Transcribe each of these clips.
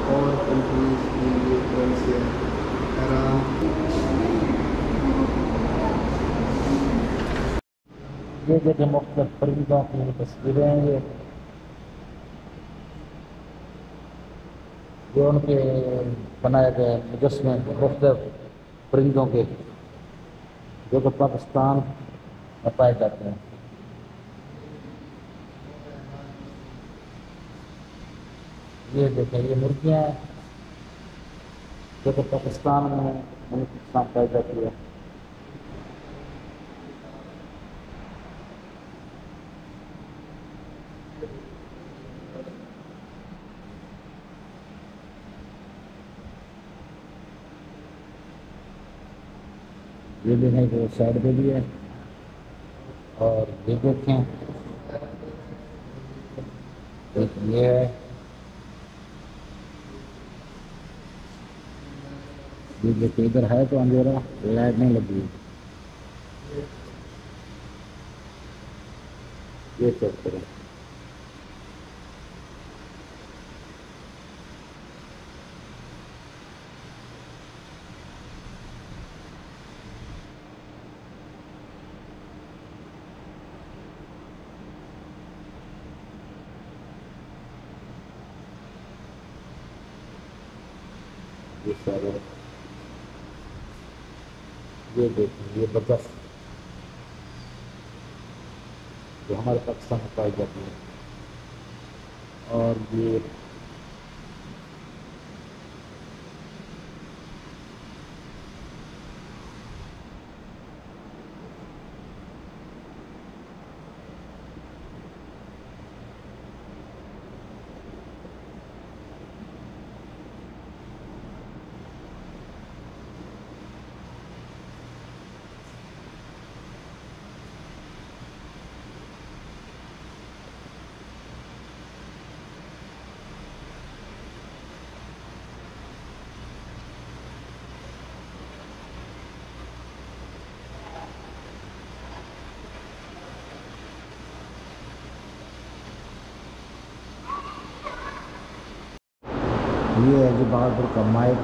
और कंट्रीज की ये करेंसी है। ये जगह मुख्तलिफ परिंदों की तस्वीरें हैं। ये उनके बनाए गए मुजस्मे मुख्तलिफ परिंदों के जो कि पाकिस्तान में पाए जाते हैं। ये देखें, ये मुर्गियाँ हैं जो कि पाकिस्तान में पाई जाती है। ये भी है जो साइड पे भी है। और ये देखें, एक ये है, ये देखिए इधर है तो अंधेरा, लाइट नहीं लगी। ये चेक करें, ये सारे, ये देखिए ये बतख जो हमारे पाकिस्तान में पाई जाती है। और ये है जी बहादुर का माइक।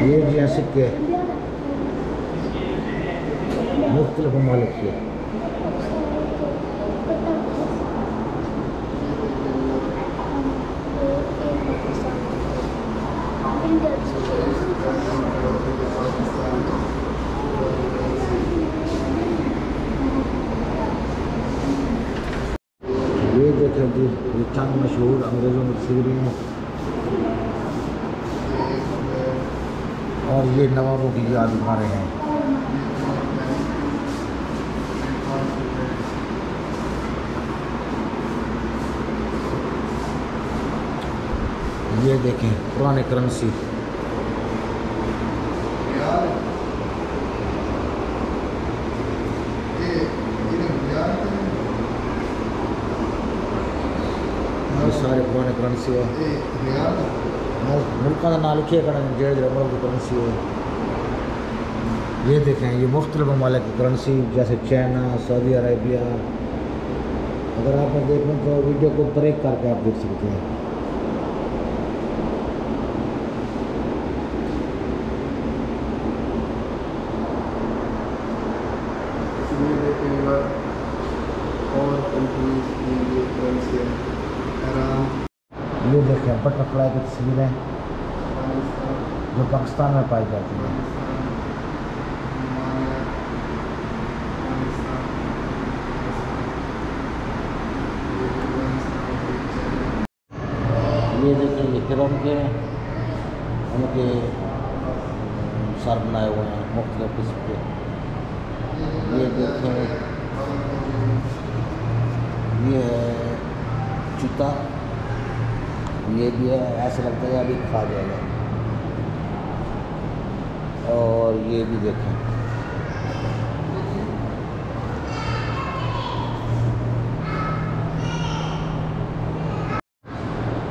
ये जी हैं सिक्के मुख्तलिफ ममालिक के। ये देखें जी, ये चंद मशहूर अंग्रेज़ों में तस्वीरें हैं। और ये नवाबों की याद दिखा रहे हैं। ये देखें पुराने करेंसी, ये सारे पुराने करेंसी है। मुल्क का नाम लिखिए जेड़ मुल्क की करेंसी है। ये देखें, ये मुख्तलिफ ममालिक की करेंसी जैसे चाइना, सऊदी अरेबिया। अगर आपने देखना तो वीडियो को ब्रेक करके आप देख सकते हैं। और कंट्रीज की ये करेंसी है। ये देखें बटरफ्लाई की तस्वीरें जो पाकिस्तान में पाई जाती है। ये देखिए ये हिरन के उनके सर बनाए हुए हैं मुख्तलिफ किस्म के। ये देखें, ये है चीता, ये भी है, ऐसा लगता है अभी खा जाएगा। और ये भी देखें,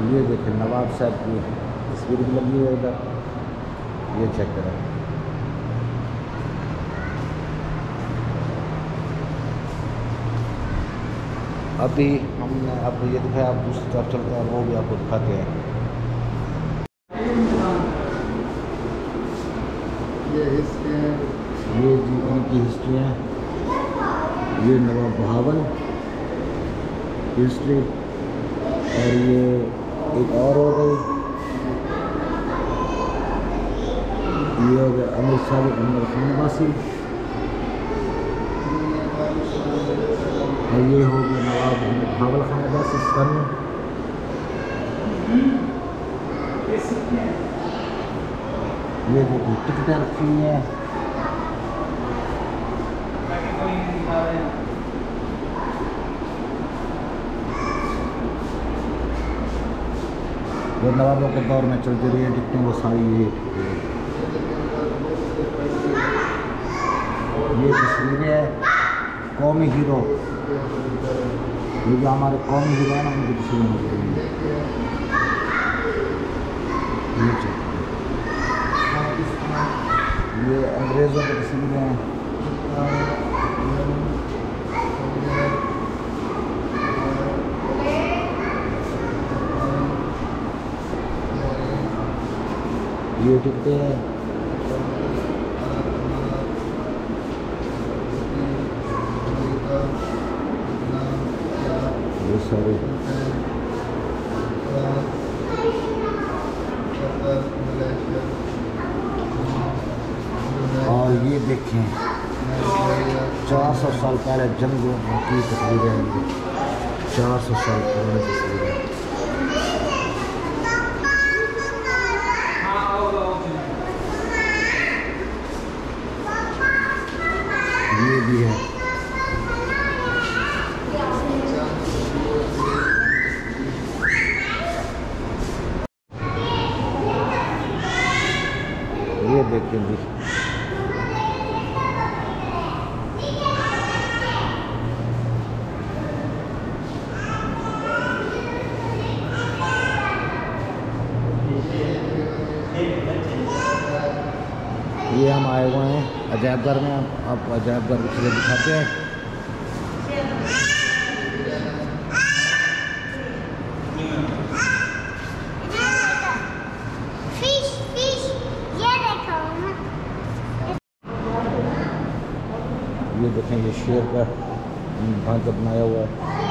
ये देखें नवाब साहब की तस्वीर भी लगी है इधर, ये चेक करें। अभी हमने आपको ये दिखाया, आप दूसरी तरफ चलते हैं, वो भी आपको दिखाते हैं। ये हिस्ट्री है, ये जी इनकी हिस्ट्री है, ये नवाब बहावल हिस्ट्री, और ये एक और हो गई, ये हो गया अमीर साबिक अमर खान अब्बासी, और ये हो गया नवाब बहावल खान अब्बासी सन। ये देखिए टिकटें रखी हैं, वो नवाबों के दौर में चलती रही है टिकटें, वो सारी ये तस्वीरें हैं कौमी हीरो, ये जो हमारे कौमी हीरो हैं ना उनकी तस्वीरें होती हैं। ये अंग्रेज़ों की तस्वीरें हैं, ये टिकटें हैं, ये सारे, और ये देखें 400 साल पहले जंगों की तस्वीरें हैं, 400 साल पुरानी तस्वीरें। ये भी है, ये देखें जी, ये हम आए हुए हैं अजायब घर में, आप अजायब घर की चीज़ें दिखाते हैं। ये देखें, ये शेर का ढांचा बनाया हुआ है।